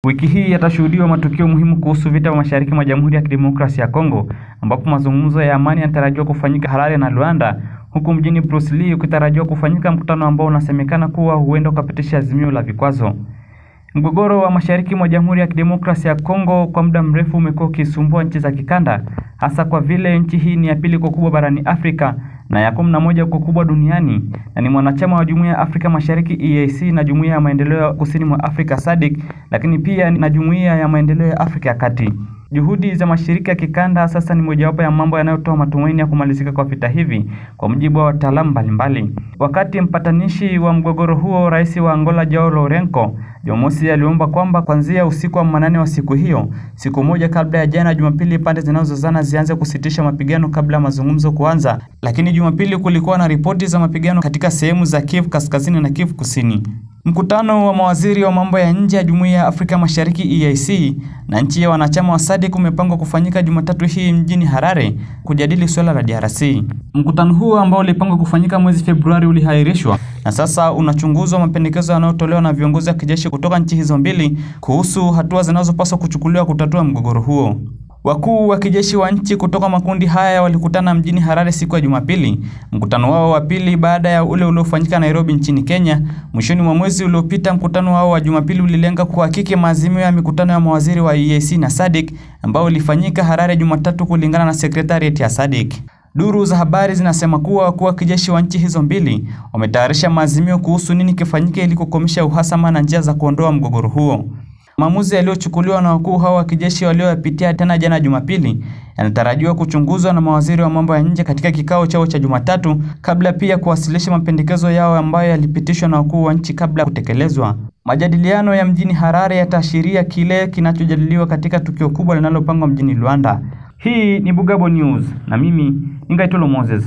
Wiki hii yatashuhudiwa matukio muhimu kuhusu vita vya mashariki mwa Jamhuri ya Kidemokrasia ya Kongo, ambapo mazungumzo ya amani yanatarajiwa kufanyika Harare na Luanda, huku mjini Bruce Lee ukitarajiwa kufanyika mkutano ambao unasemekana kuwa huenda ukapitisha azimio la vikwazo. Mgogoro wa mashariki mwa Jamhuri ya Kidemokrasia ya Kongo kwa muda mrefu umekuwa ukisumbua nchi za kikanda, hasa kwa vile nchi hii ni ya pili kwa ukubwa barani Afrika na ya 11 kwa ukubwa duniani, na ni mwanachama wa Jumuiya ya Afrika Mashariki EAC na Jumuiya ya Maendeleo ya Kusini mwa Afrika SADC, lakini pia na Jumuiya ya Maendeleo ya Afrika ya Kati. Juhudi za mashirika ya kikanda sasa ni mojawapo ya mambo yanayotoa matumaini ya kumalizika kwa vita hivi, kwa mujibu wa wataalamu mbalimbali. Wakati mpatanishi wa mgogoro huo, Rais wa Angola Joao Lourenco, Jumamosi aliomba kwamba kuanzia usiku wa manane wa siku hiyo, siku moja kabla ya jana Jumapili, pande zinazozozana zianze kusitisha mapigano kabla ya mazungumzo kuanza. Lakini Jumapili kulikuwa na ripoti za mapigano katika sehemu za Kivu Kaskazini na Kivu Kusini. Mkutano wa mawaziri wa mambo ya nje ya Jumuiya ya Afrika Mashariki EAC na nchi ya wanachama wa SADC umepangwa kufanyika Jumatatu hii mjini Harare kujadili swala la DRC. Mkutano huo ambao ulipangwa kufanyika mwezi Februari ulihairishwa na sasa unachunguzwa mapendekezo yanayotolewa na viongozi wa kijeshi kutoka nchi hizo mbili kuhusu hatua zinazopaswa kuchukuliwa kutatua mgogoro huo. Wakuu wa kijeshi wa nchi kutoka makundi haya walikutana mjini Harare siku ya Jumapili, mkutano wao wa pili baada ya ule uliofanyika Nairobi nchini Kenya mwishoni mwa mwezi uliopita. Mkutano wao wa Jumapili ulilenga kuhakiki maazimio ya mikutano ya mawaziri wa EAC na SADC ambao ulifanyika Harare Jumatatu, kulingana na Secretariat ya SADC. Duru za habari zinasema kuwa wakuu wa kijeshi wa nchi hizo mbili wametayarisha maazimio kuhusu nini kifanyike ili kukomesha uhasama na njia za kuondoa mgogoro huo. Maamuzi yaliyochukuliwa na wakuu hao wa kijeshi walioyapitia tena jana Jumapili yanatarajiwa kuchunguzwa na mawaziri wa mambo ya nje katika kikao chao cha Jumatatu, kabla pia kuwasilisha mapendekezo yao ambayo yalipitishwa na wakuu wa nchi kabla kutekelezwa. Majadiliano ya mjini Harare yataashiria kile kinachojadiliwa katika tukio kubwa linalopangwa mjini Luanda. Hii ni Bugabo News na mimi ni Ngaitolo Moses.